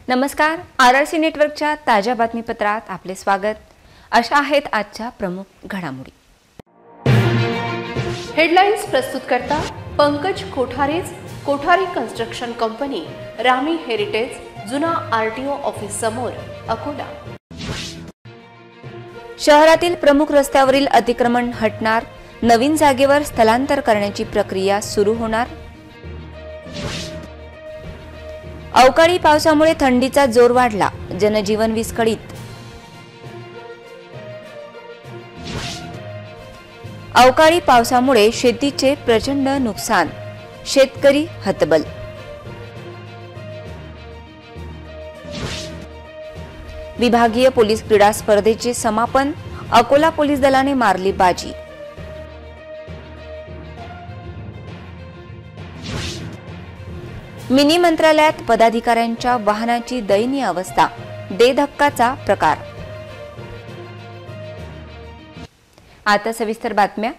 नमस्कार, आरआरसी नेटवर्कच्या ताज्या बातमीपत्रात आपले स्वागत। अशा आहेत आजच्या प्रमुख घडामोडी। हेडलाइन्स प्रस्तुत करता पंकज कोठारेज, कोठारी कन्स्ट्रक्शन कंपनी, रामी हेरिटेज, जुना आरटीओ ऑफिस समोर, अकोला। शहरातील प्रमुख रस्त्यावरील अतिक्रमण हटणार, नवीन जागेवर स्थलांतर करण्याची प्रक्रिया सुरू होणार। अवकाळी पावसामुळे थंडीचा जोर वाढला, जनजीवन विस्कळीत। अवकाळी पावसामुळे शेतीचे प्रचंड नुकसान, शेतकरी हतबल। विभागीय पोलीस क्रीडा स्पर्धेचे समापन, अकोला पोलीस दलाने मारली बाजी। मिनी मंत्रालयात पदाधिकाऱ्यांच्या वाहनाची दयनीय अवस्था, धक्काचा प्रकार। आता सविस्तर बातम्या।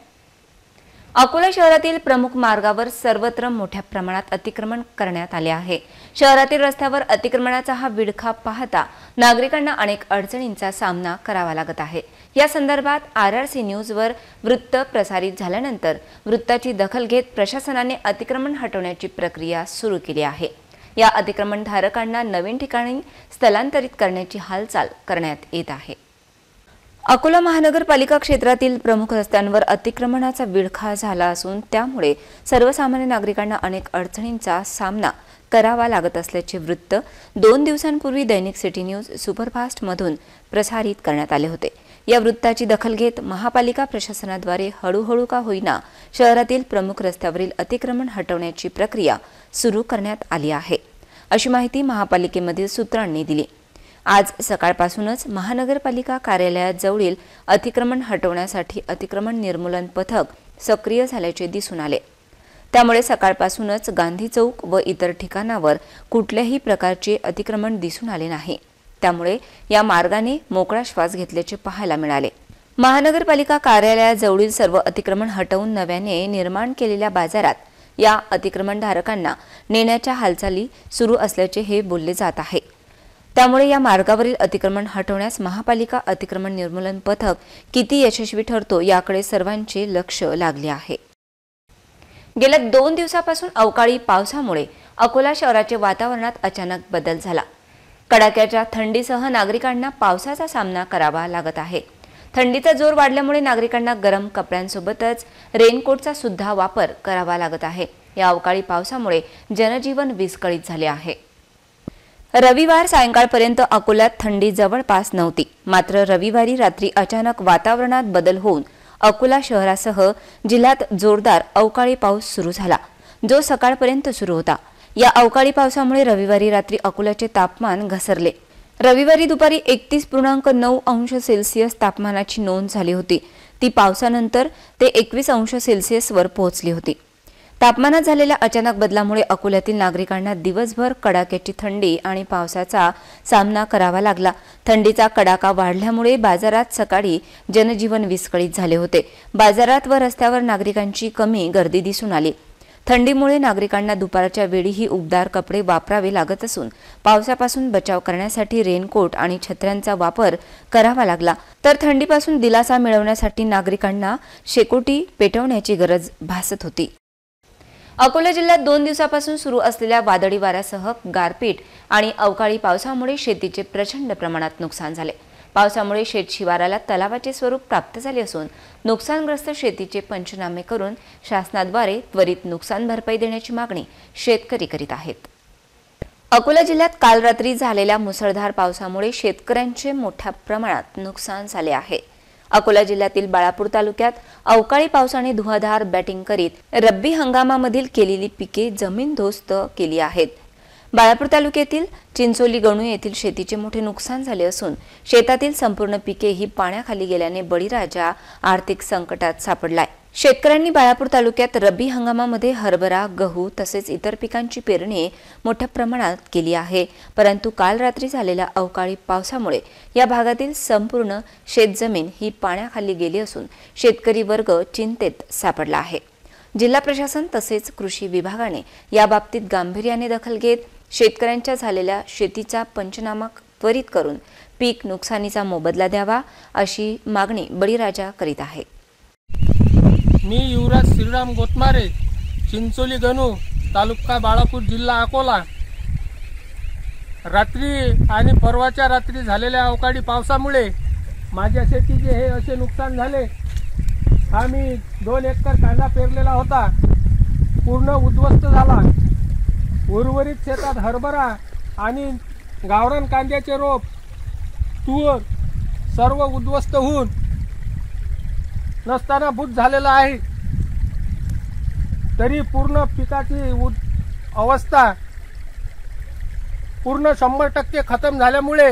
अकोला शहरातील प्रमुख मार्गावर सर्वत्र मोठ्या प्रमाणात अतिक्रमण करण्यात आले आहे। शहरातील रस्त्यावर अतिक्रमणाचा हा विळखा पाहता नागरिकांना अनेक अडचणींचा सामना करावा लागत आहे। या संदर्भात आरआरसी न्यूजवर वृत्त प्रसारित झाल्यानंतर वृत्ताची दखल घेत प्रशासनाने अतिक्रमण हटवण्याची प्रक्रिया सुरू केली आहे। या अतिक्रमणधारकांना नवीन ठिकाणी स्थलांतरित करण्याची हालचाल करण्यात येत आहे। अकोला महानगरपालिका क्षेत्रातील प्रमुख रस्त्यांवर अतिक्रमणाचा विळखा झाला असून त्यामुळे सर्वसामान्य नागरिकांना अनेक अडचणींचा सामना करावा लागत असल्याचे वृत्त 2 दिवसांपूर्वी दैनिक सिटी न्यूज सुपरफास्ट मधून प्रसारित करण्यात आले होते। या वृत्ताची दखल घेत महापालिका प्रशासनाद्वारे हळूहळू का होईना शहरातील प्रमुख रस्त्यावरील अतिक्रमण हटवण्याची प्रक्रिया सुरू करण्यात आली आहे, अशी माहिती महापालिकेमधील सूत्रांनी दिली। आज सकाळपासूनच महानगरपालिका कार्यालयाजवळील अतिक्रमण हटवण्यासाठी अतिक्रमण निर्मूलन पथक सक्रिय झाल्याचे दिसून आले। त्यामुळे सकाळपासूनच गांधी चौक व इतर ठिकाणावर कुठल्याही प्रकारचे अतिक्रमण दिसून आले नाही। त्यामुळे या मार्गाने मोकळा श्वास घेतल्याचे पाहायला मिळाले। महानगरपालिका कार्यालयाजवळील सर्व अतिक्रमण हटवून नव्याने निर्माण केलेल्या बाजारात या अतिक्रमणधारकांना नेण्याच्या हालचाली सुरू असल्याचे हे बोलले जात आहे। त्यामुळे या मार्गावरील अतिक्रमण हटवण्यास महापालिका अतिक्रमण निर्मूलन पथक किती यशस्वी ठरतो याकडे सर्वांचे लक्ष लागले आहे। गेल्या 2 दिवसापासून अवकाळी पावसामुळे अकोला शहराच्या वातावरणात अचानक बदल झाला। कडाक्याच्या थंडीसह नागरिकांना पावसाचा सामना करावा लागत आहे। थंडीचा जोर वाढल्यामुळे नागरिकांना गरम कपड्यांसोबतच रेनकोटचा सुद्धा वापर करावा लागत आहे। या अवकाळी पावसामुळे जनजीवन विस्कळीत झाले आहे। रविवार सायंकाळपर्यंत अकोल्यात थंडी जवळपास नव्हती, मात्र रविवारी रात्री अचानक वातावरणात बदल होऊन अकोला शहरासह जिल्ह्यात जोरदार अवकाळी पाऊस सुरू झाला, जो सकाळपर्यंत सुरू होता। या अवकाळी पावसामुळे रविवारी रात्री अकोल्याचे तापमान घसरले। रविवारी दुपारी 31.9 अंश सेल्सिअस तापमानाची नोंद झाली होती। ती पावसानंतर ते 21 अंश सेल्सिअसवर पोहोचली होती। तापमानात झालेल्या अचानक बदलामुळे अकोल्यातील नागरिकांना दिवसभर कडाक्याची थंडी आणि पावसाचा सामना करावा लागला। थंडीचा कडाका वाढल्यामुळे बाजारात सकाळी जनजीवन विस्कळीत झाले होते। बाजारात व रस्त्यावर नागरिकांची कमी गर्दी दिसून आली। थंडीमुळे नागरिकांना दुपारच्या वेळीही उबदार कपडे वापरावे लागत असून पावसापासून बचाव करण्यासाठी रेनकोट आणि छत्र्यांचा वापर करावा लागला। तर थंडीपासून दिलासा मिळवण्यासाठी नागरिकांना शेकोटी पेटवण्याची गरज भासत होती। अकोला जिल्ह्यात 2 दिवसापासून सुरू असलेल्या वादळी वाऱ्यासह गारपीट आणि अवकाळी पावसामुळे शेतीचे प्रचंड प्रमाणात नुकसान झाले। पावसामुळे शेत शिवाराला तलावाचे स्वरूप प्राप्त झाले असून नुकसानग्रस्त शेतीचे पंचनामे करून शासनाद्वारे त्वरित नुकसान भरपाई देण्याची मागणी शेतकरी करीत आहेत। अकोला जिल्ह्यात काल रात्री झालेल्या मुसळधार पावसामुळे शेतकऱ्यांचे मोठ्या प्रमाणात नुकसान झाले आहे। अकोला जिल्ह्यातील बाळापूर तालुक्यात अवकाळी पावसाने धुवाधार बॅटिंग करीत रब्बी हंगामामधील केलेली पिके जमीनदोस्त केली आहेत। बाळापूर तालुक्यातील चिंचोली गणू येथील शेतीचे मोठे नुकसान झाले असून शेतातील संपूर्ण पिके ही पाण्याखाली गेल्याने बळीराजा आर्थिक संकटात सापडलाय। शेतकऱ्यांनी बाळापूर तालुक्यात रब्बी हंगामामध्ये हरभरा, गहू तसेच इतर पिकांची पेरणी मोठ्या प्रमाणात केली आहे, परंतु काल रात्री झालेल्या अवकाळी पावसामुळे या भागातील संपूर्ण शेतजमीन ही पाण्याखाली गेली असून शेतकरी वर्ग चिंतेत सापडला आहे। जिल्हा प्रशासन तसेच कृषी विभागाने याबाबतीत गांभीर्याने दखल घेत शेतकऱ्यांच्या झालेल्या शेतीचा पंचनामा त्वरित करून पीक नुकसानीचा मोबदला द्यावा अशी मागणी बळीराजा करीत आहे। मी युवराज श्रीराम गोतमारे, चिंचोली गणू, तालुका बाळापूर, जिल्हा अकोला। रात्री आणि परवाच्या रात्री झालेल्या अवकाळी पावसामुळे माझ्या शेतीचे हे असे नुकसान झाले। हा मी 2 एकर कांदा पेरलेला होता, पूर्ण उद्ध्वस्त झाला। उर्वरित शेतात हरभरा आणि गावरान कांद्याचे रोप, तूर सर्व उद्ध्वस्त होऊन नसताना भूत झालेला आहे। तरी पूर्ण पिकाची अवस्था पूर्ण 100% खतम झाल्यामुळे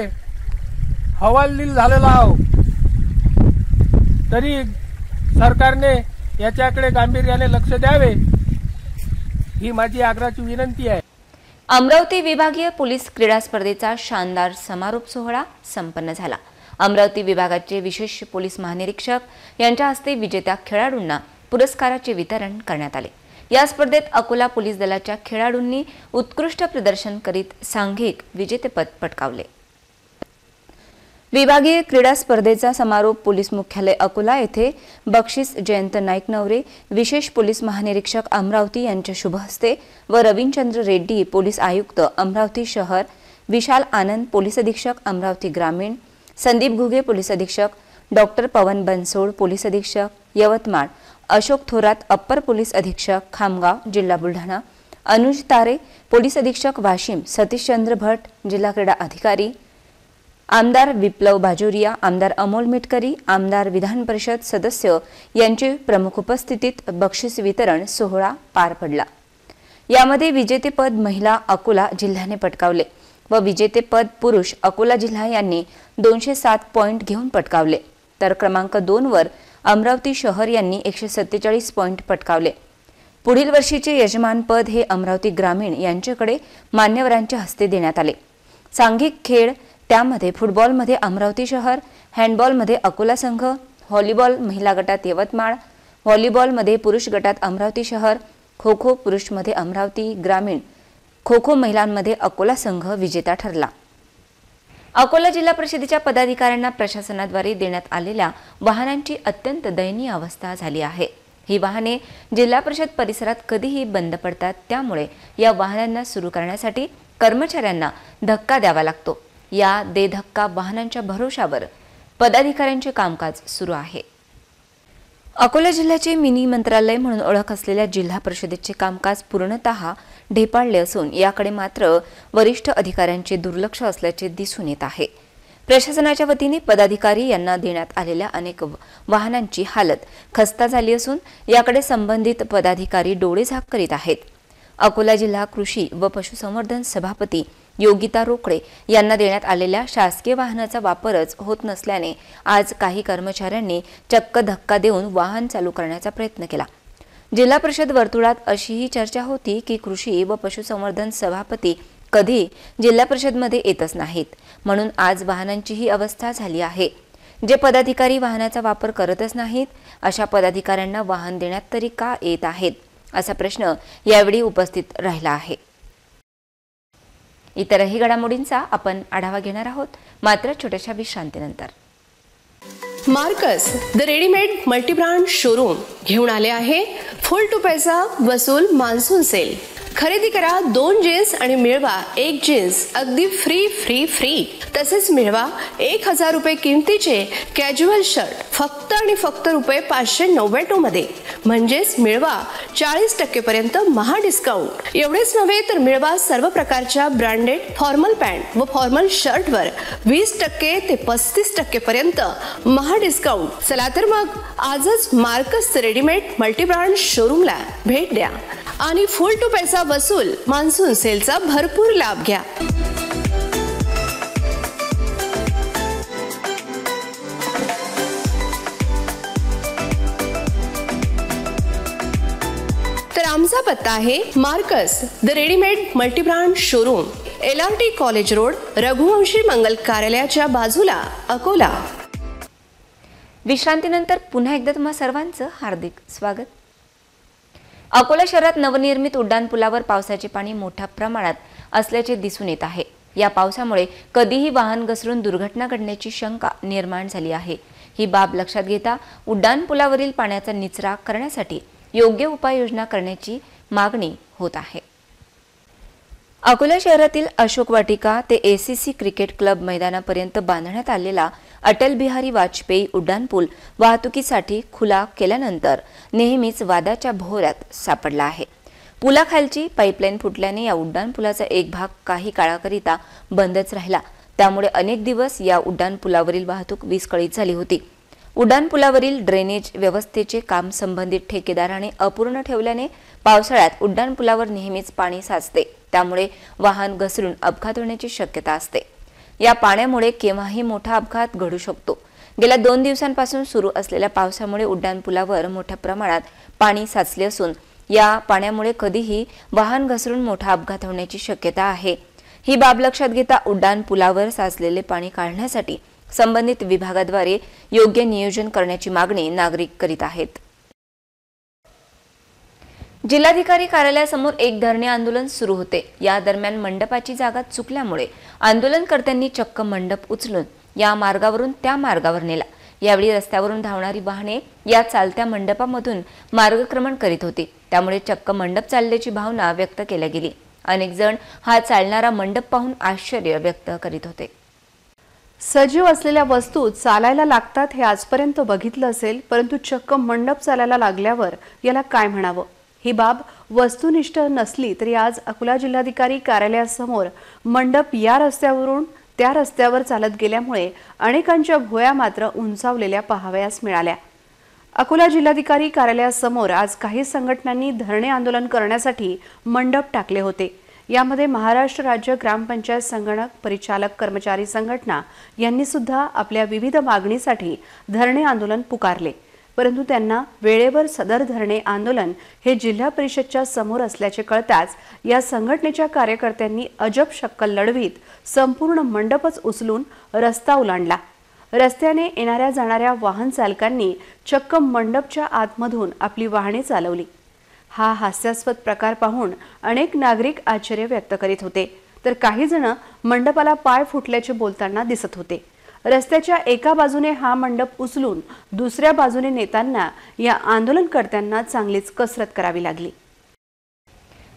हवालदिल झालेला आहो। तरी सरकारने याच्याकडे गांभीर्याने लक्ष द्यावे ही माझी आग्रहाची विनंती आहे। अमरावती विभागीय पोलीस क्रीडा स्पर्धेचा शानदार समारोप सोहळा संपन्न झाला। अमरावती विभागाचे विशेष पोलीस महानिरीक्षक यांच्या हस्ते विजेत्या खेळाडूंना पुरस्काराचे वितरण करण्यात आले। या स्पर्धेत अकोला पोलीस दलाच्या खेळाडूंनी उत्कृष्ट प्रदर्शन करीत सांघिक विजेतेपद पटकावले। विभागीय क्रीडा स्पर्धेचा समारोप पोलीस मुख्यालय अकोला येथे बक्षीस जयंत नाईक नवरे, विशेष पोलीस महानिरीक्षक अमरावती यांच्या शुभ हस्ते व रविंद्र रेड्डी पोलीस आयुक्त अमरावती शहर, विशाल आनंद पोलीस अधीक्षक अमरावती ग्रामीण, संदीप घुगे पोलीस अधीक्षक, डॉक्टर पवन बनसोड पोलीस अधीक्षक यवतमाळ, अशोक थोरात अप्पर पोलीस अधीक्षक खामगाव जिल्हा बुलढाणा, अनुज तारे पोलीस अधीक्षक वाशिम, सतीशचंद्र भट जिल्हा क्रीडा अधिकारी, आमदार विप्लव बाजोरिया, आमदार अमोल मिटकरी, आमदार विधान परिषद सदस्य यांची प्रमुख उपस्थितीत बक्षीस वितरण सोहळा पार पडला। यामध्ये विजेतेपद महिला अकोला जिल्ह्याने पटकावले व विजेतेपद पुरुष अकोला जिल्हा यांनी 207 पॉइंट घेऊन पटकावले, तर क्रमांक 2 वर अमरावती शहर यांनी 147 पॉइंट पटकावले। पुढील वर्षीचे यजमानपद हे अमरावती ग्रामीण यांच्याकडे मान्यवरांच्या हस्ते देण्यात आले। सांघिक खेळ त्यामध्ये फुटबॉलमध्ये अमरावती शहर, हँडबॉलमध्ये अकोला संघ, व्हॉलीबॉल महिला गटात यवतमाळ, व्हॉलीबॉलमध्ये पुरुष गटात अमरावती शहर, खो खो पुरुषमध्ये अमरावती ग्रामीण, खो खो महिलांमध्ये अकोला संघ विजेता ठरला। अकोला जिल्हा परिषदेच्या पदाधिकाऱ्यांना प्रशासनाद्वारे देण्यात आलेल्या वाहनांची अत्यंत दयनीय अवस्था झाली आहे। ही वाहने जिल्हा परिषद परिसरात कधीही बंद पडतात, त्यामुळे या वाहनांना सुरू करण्यासाठी कर्मचाऱ्यांना धक्का द्यावा लागतो। या धक्का वाहनांच्या भरोशावर पदाधिकाऱ्यांचे कामकाज सुरू आहे। अकोला जिल्ह्याचे मिनी मंत्रालय म्हणून ओळख असलेल्या जिल्हा परिषदेचे कामकाज पूर्णतः ढेपाळले असून याकडे मात्र वरिष्ठ अधिकाऱ्यांचे दुर्लक्ष असल्याचे दिसून येत आहे। प्रशासनाच्या वतीने पदाधिकारी यांना देण्यात आलेल्या अनेक वाहनांची हालत खस्ता झाली असून याकडे संबंधित पदाधिकारी डोळेझाक करीत आहेत। अकोला जिल्हा कृषी व पशुसंवर्धन सभापती योगिता रोकडे यांना देण्यात आलेल्या शासकीय वाहनाचा वापरच होत नसल्याने आज काही कर्मचाऱ्यांनी चक्क धक्का देऊन वाहन चालू करण्याचा प्रयत्न केला। जिल्हा परिषद वर्तुळात अशीही चर्चा होती की कृषी व पशुसंवर्धन सभापती कधी जिल्हा परिषदमध्ये येतच नाहीत, म्हणून आज वाहनांची ही अवस्था झाली आहे। जे पदाधिकारी वाहनाचा वापर करतच नाहीत अशा पदाधिकाऱ्यांना वाहन देण्यात तरी का येत आहेत, असा प्रश्न यावेळी उपस्थित राहिला आहे। इतरही घडामोडींचा आपण आढावा घेणार आहोत, मात्र छोट्याशा विश्रांतीनंतर। Marcus the readymade multibrand showroom घेऊन आले आहे फुल टू पैसा वसूल मान्सून सेल। खरेदी करा 2 जीन्स आणि मिळवा 1 जीन्स अगदी फ्री फ्री फ्री। तसेच मिळवा 1000 रुपये किमतीचे कॅज्युअल शर्ट फक्त आणि फक्त रुपये 599 मध्ये, म्हणजेच मिळवा 40% पर्यंत महा डिस्काउंट। एवढेच नव्हे तर मिळवा सर्व प्रकारच्या ब्रँडेड फॉर्मल पॅन्ट व फॉर्मल शर्टवर 20% ते 35% पर्यंत महा डिस्काउंट। चला तर मग आजच मार्कस रेडीमेड मल्टीब्रँड शोरूमला भेट द्या आणि फुल टू पैसा वसूल मान्सून सेलचा भरपूर लाभ घ्या। तर आमचा पत्ता आहे Marcus the readymade multibrand showroom, LRT college road, Raghuvanshi Mangal कार्यालयाच्या बाजूला, अकोला। विश्रांतीनंतर पुन्हा एकदा तुम्हा सर्वांचं हार्दिक स्वागत। अकोला शहरात नवनिर्मित उड्डाणपुलावर पावसाचे पाणी मोठ्या प्रमाणात असल्याचे दिसून येत आहे। या पावसामुळे कधीही वाहन घसरून दुर्घटना घडण्याची शंका निर्माण झाली आहे। ही बाब लक्षात घेता उड्डाणपुलावरील पाण्याचा निचरा करण्यासाठी योग्य उपाययोजना करण्याची मागणी होत आहे। अकोला शहरातील अशोक वाटिका ते एसीसी क्रिकेट क्लब मैदानापर्यंत बांधण्यात आलेला अटल बिहारी वाजपेयी उड्डाणपूल वाहतुकीसाठी खुला केल्यानंतर नेहमीच वादाच्या भोवऱ्यात सापडला आहे। पुलाखालची पाईपलाईन फुटल्याने या उड्डाणपुलाचा एक भाग काही काळाकरिता बंदच राहिला। त्यामुळे अनेक दिवस या उड्डाणपुलावरील वाहतूक विस्कळीत झाली होती। उड्डाणपुलावरील ड्रेनेज व्यवस्थेचे काम संबंधित ठेकेदाराने अपूर्ण ठेवल्याने पावसाळ्यात उड्डाणपुलावर नेहमीच पाणी साचते, त्यामुळे वाहन घसरून अपघात होण्याची शक्यता असते। या पाण्यामुळे केव्हाही मोठा अपघात घडू शकतो। गेल्या 2 दिवसांपासून सुरू असलेल्या पावसामुळे उड्डाणपुलावर मोठ्या प्रमाणात पाणी साचले असून या पाण्यामुळे कधीही वाहन घसरून मोठा अपघात होण्याची शक्यता आहे। ही बाब लक्षात घेता उड्डाणपुलावर साचलेले पाणी काढण्यासाठी संबंधित विभागाद्वारे योग्य नियोजन करण्याची मागणी नागरिक करीत आहेत। जिल्हाधिकारी कार्यालयासमोर एक धरणे आंदोलन सुरू होते। या दरम्यान मंडपाची जागा चुकल्यामुळे आंदोलनकर्त्यांनी चक्क मंडप उचलून या मार्गावरून त्या मार्गावर नेला। यावेळी रस्त्यावरून धावणारी वाहने या चालत्या मंडपामधून मार्गक्रमण करीत होती, त्यामुळे चक्क मंडप चालल्याची भावना व्यक्त केली गेली। अनेक जण हा चालणारा मंडप पाहून आश्चर्य व्यक्त करीत होते। सजीव असलेल्या वस्तू चालायला लागतात हे आजपर्यंत बघितलं असेल, परंतु चक्क मंडप चालायला लागल्यावर याला काय म्हणावं? ही बाब वस्तुनिष्ठ नसली तरी आज अकोला जिल्हाधिकारी कार्यालयासमोर मंडप या रस्त्यावरून त्या रस्त्यावर चालत गेल्यामुळे अनेकांच्या भुवया मात्र उंचावलेल्या पाहावयास मिळाल्या। अकोला जिल्हाधिकारी कार्यालयासमोर आज काही संघटनांनी धरणे आंदोलन करण्यासाठी मंडप टाकले होते। यामध्ये महाराष्ट्र राज्य ग्रामपंचायत संगणक परिचालक कर्मचारी संघटना यांनी सुद्धा आपल्या विविध मागणीसाठी धरणे आंदोलन पुकारले, परंतु त्यांना वेळेवर सदर धरणे आंदोलन हे जिल्हा परिषदच्या समोर असल्याचे कळताच या संघटनेच्या कार्यकर्त्यांनी अजब शक्कल लढवीत संपूर्ण मंडपच उचलून रस्ता ओलांडला। रस्त्याने येणाऱ्या जाणाऱ्या वाहन चालकांनी चक्क मंडपच्या आतमधून आपली वाहने चालवली। हा हास्यास्पद प्रकार पाहून अनेक नागरिक आश्चर्य व्यक्त करीत होते, तर काही जण मंडपाला पाय फुटल्याचे बोलताना दिसत होते। रस्त्याच्या एका बाजूने हा मंडप उचलून दुसऱ्या बाजूने नेताना या आंदोलनकर्त्यांना चांगलीच कसरत करावी लागली।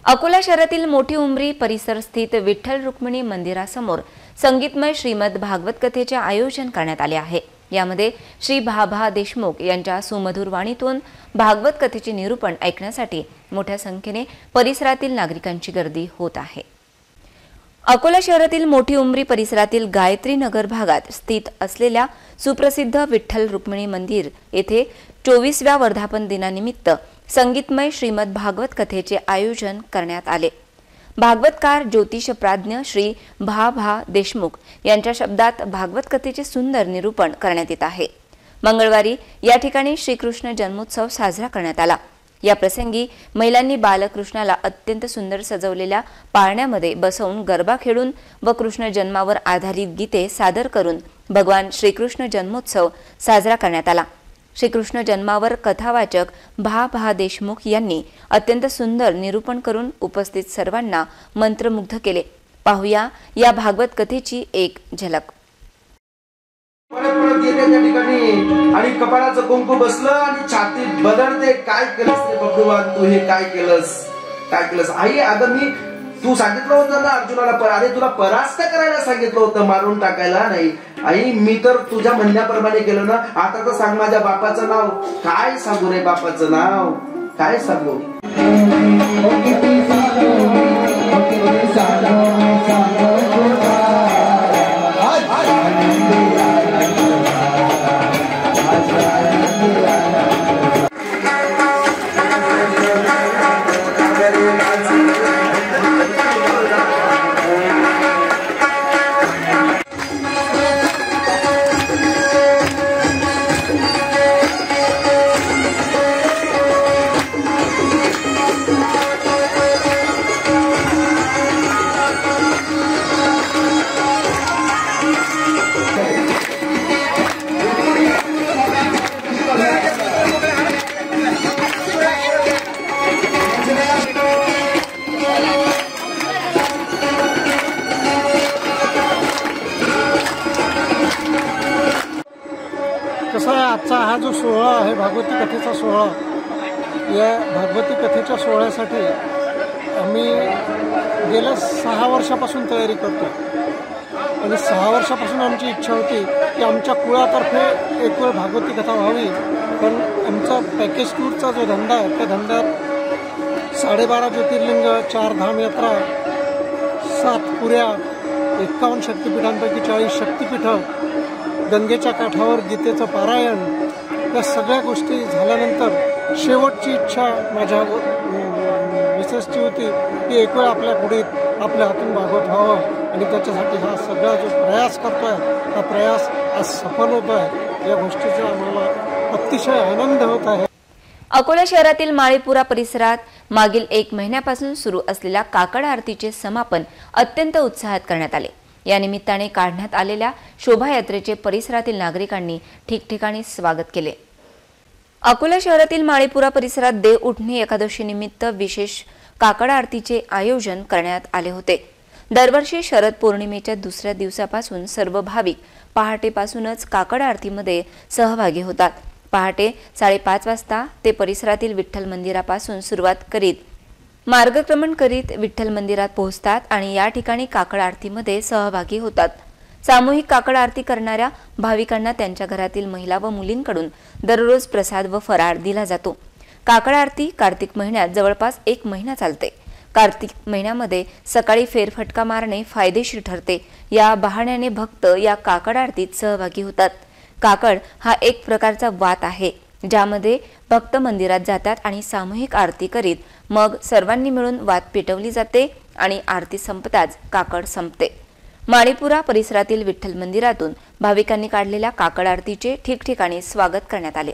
अकोला शहरातील मोठी उमरी परिसर स्थित विठ्ठल रुक्मिणी मंदिरासमोर संगीतमय श्रीमद भागवत कथेचे आयोजन करण्यात आले आहे। यामध्ये श्री भा देशमुख यांच्या सुमधुर वाणीतून भागवत कथेचे निरूपण ऐकण्यासाठी मोठ्या संख्येने परिसरातील नागरिकांची गर्दी होत आहे। अकोला शहरातील मोठी उमरी परिसरातील गायत्री नगर भागात स्थित असलेल्या सुप्रसिद्ध विठ्ठल रुक्मिणी मंदिर येथे 24व्या वर्धापन दिनानिमित्त संगीतमय श्रीमद भागवत कथेचे आयोजन करण्यात आले। भागवतकार ज्योतिष प्राज्ञ श्री भा देशमुख यांच्या शब्दात भागवत कथेचे सुंदर निरूपण करण्यात येत आहे। मंगळवारी या ठिकाणी श्रीकृष्ण जन्मोत्सव साजरा करण्यात आला। या प्रसंगी महिलांनी बालकृष्णाला अत्यंत सुंदर सजवलेल्या पाळण्यामध्ये बसवून गरबा खेळून व कृष्ण जन्मावर आधारित गीते सादर करून भगवान श्रीकृष्ण जन्मोत्सव साजरा करण्यात आला। श्रीकृष्ण जन्मावर कथावाचक भा देशमुख यांनी अत्यंत सुंदर निरूपण करून उपस्थित सर्वांना मंत्रमुग्ध केले। पाहूया या भागवत कथेची एक झलक। परत येते त्या ठिकाणी आणि कपाळाचं कुंकू बसलं आणि छाती बदलते, काय केलंस रे भगवान, तू हे काय केलंस? आई अगं मी तू सांगितलं होतं ना अर्जुनाला, अरे तुला परास्त करायला सांगितलं होतं, मारून टाकायला नाही। आई मी तर तुझ्या म्हणण्याप्रमाणे केलं ना। आता तर सांग माझ्या बापाचं नाव काय सांगू रे, बापाचं नाव काय सांगू? कसं आहे, आजचा हा जो सोहळा आहे भागवती कथेचा सोहळा, या भागवती कथेच्या सोहळ्यासाठी आम्ही गेल्या 6 वर्षापासून तयारी करतो आणि 6 वर्षापासून आमची इच्छा होती की आमच्या कुळातर्फे एक वेळ भागवती कथा व्हावी. पण आमचा पॅकेज टूरचा जो धंदा आहे त्या धंद्यात 12.5 ज्योतिर्लिंग, 4 धाम यात्रा, 7 पुऱ्या, 51 शक्तिपीठांपैकी 40 शक्तिपीठं, गंगेच्या काठावर गीतेचं पारायण, या सगळ्या गोष्टी झाल्यानंतर शेवटची इच्छा माझ्या मिसेसची होती की एक वेळ आपल्या पुढीत आपल्या हातून भागवत व्हावं आणि त्याच्यासाठी हा सगळा जो प्रयास करतोय हा प्रयास आज सफल होत आहे. या गोष्टीचा आम्हाला अतिशय आनंद होत आहे. अकोला शहरातील माळीपुरा परिसरात मागील 1 महिन्यापासून सुरू असलेल्या काकड आरतीचे समापन अत्यंत उत्साहात करण्यात आले. या निमित्ताने काढण्यात आलेल्या शोभायात्रेचे परिसरातील नागरिकांनी ठिकठिकाणी स्वागत केले. अकोला शहरातील माळीपुरा परिसरात देव उठणे एकादशी निमित्त विशेष काकड आरतीचे आयोजन करण्यात आले होते. दरवर्षी शरद पौर्णिमेच्या दुसऱ्या दिवसापासून सर्व भाविक पहाटेपासूनच काकड आरतीमध्ये सहभागी होतात. पहाटे 5:30 वाजता ते परिसरातील विठ्ठल मंदिरापासून सुरुवात करीत मार्गक्रमण करीत विठ्ठल मंदिरात पोहोचतात आणि या ठिकाणी काकड आरतीमध्ये सहभागी होतात. सामूहिक काकड आरती करणाऱ्या भाविकांना त्यांच्या घरातील महिला व मुलींकडून दररोज प्रसाद व फराळ दिला जातो. काकड आरती कार्तिक महिन्यात जवळपास 1 महिना चालते. कार्तिक महिन्यामध्ये सकाळी फेरफटका मारणे फायदेशीर ठरते. या बहाण्याने भक्त या काकड आरतीत सहभागी होतात. काकड हा एक प्रकारचा वात आहे ज्यामध्ये भक्त मंदिरात जातात आणि सामूहिक आरती करीत मग सर्वांनी मिळून वात पेटवली जाते आणि आरती संपताच काकड संपते. माळीपुरा परिसरातील विठ्ठल मंदिरातून भाविकांनी काढलेल्या काकड आरतीचे ठिकठिकाणी स्वागत करण्यात आले.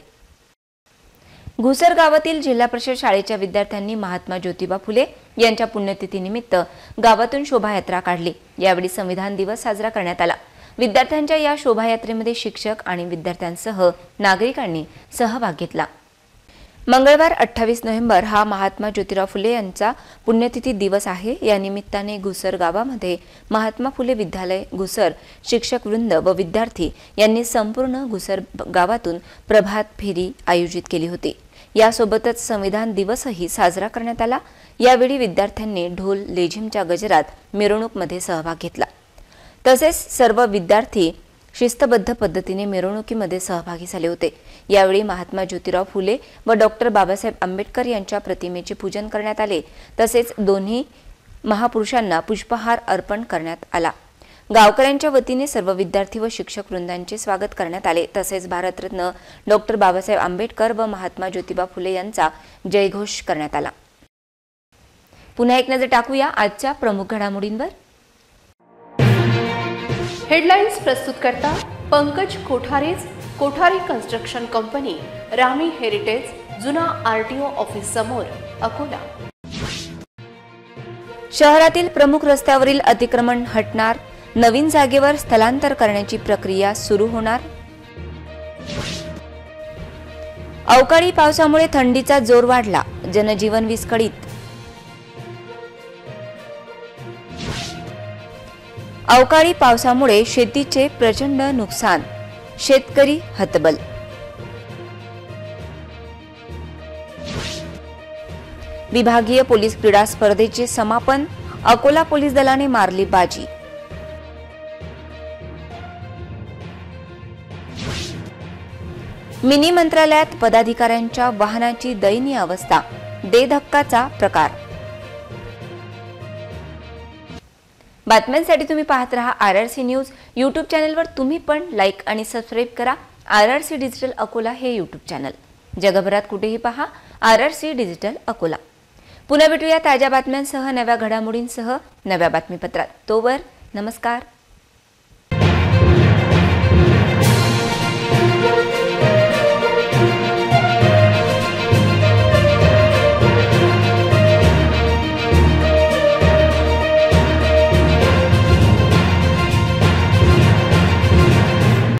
घुसर गावातील जिल्हा परिषद शाळेच्या विद्यार्थ्यांनी महात्मा ज्योतिबा फुले यांच्या पुण्यतिथीनिमित्त गावातून शोभायात्रा काढली. यावेळी संविधान दिवस साजरा करण्यात आला. विद्यार्थ्यांच्या या शोभायात्रेमध्ये शिक्षक आणि विद्यार्थ्यांसह नागरिकांनी सहभाग घेतला. मंगळवार 28 नोव्हेंबर हा महात्मा ज्योतिराव फुले यांचा पुण्यतिथी दिवस आहे. या निमित्ताने घुसर गावामध्ये महात्मा फुले विद्यालय घुसर शिक्षक वृंद व विद्यार्थी यांनी संपूर्ण घुसर गावातून प्रभात फेरी आयोजित केली होती. यासोबतच संविधान दिवसही साजरा करण्यात आला. यावेळी विद्यार्थ्यांनी ढोल लेझिमच्या गजरात मिरवणूकमध्ये सहभाग घेतला. तसेच सर्व विद्यार्थी शिस्तबद्ध पद्धतीने मिरवणुकीमध्ये सहभागी झाले होते. यावेळी महात्मा ज्योतिराव फुले व डॉक्टर बाबासाहेब आंबेडकर यांच्या प्रतिमेचे पूजन करण्यात आले. तसेच दोन्ही महापुरुषांना पुष्पहार अर्पण करण्यात आला. गावकऱ्यांच्या वतीने सर्व विद्यार्थी व शिक्षक वृंदांचे स्वागत करण्यात आले. तसेच भारतरत्न डॉक्टर बाबासाहेब आंबेडकर व महात्मा ज्योतिबा फुले यांचा जयघोष करण्यात आला. पुन्हा एक नजर टाकूया आजच्या प्रमुख घडामोडींवर. हेडलाइन्स प्रस्तुत करता पंकज कोठारेज, कोठारी कन्स्ट्रक्शन कंपनी, रामी हेरिटेज, जुना आरटीओ ऑफिस समोर, अकोला. शहरातील प्रमुख रस्त्यावरील अतिक्रमण हटणार. नवीन जागेवर स्थलांतर करण्याची प्रक्रिया सुरू होणार. अवकाळी पावसामुळे थंडीचा जोर वाढला. जनजीवन विस्कळीत. अवकाळी पावसामुळे शेतीचे प्रचंड नुकसान. शेतकरी हतबल. विभागीय पोलीस क्रीडा स्पर्धेचे समापन. अकोला पोलीस दलाने मारली बाजी. मिनी मंत्रालयात पदाधिकाऱ्यांच्या वाहनाची दयनीय अवस्था. धक्काचा प्रकार. बातम्यांसाठी तुम्ही पाहत रहा RRC न्यूज. यूट्यूब चॅनलवर तुम्ही पण लाईक आणि सबस्क्राईब करा RRC डिजिटल अकोला हे यूट्यूब चॅनल. जगभरात कुठेही पहा RRC डिजिटल अकोला. पुन्हा भेटूया ताज्या बातम्यांसह, नव्या घडामोडींसह, नव्या बातमीपत्रात. तोवर नमस्कार.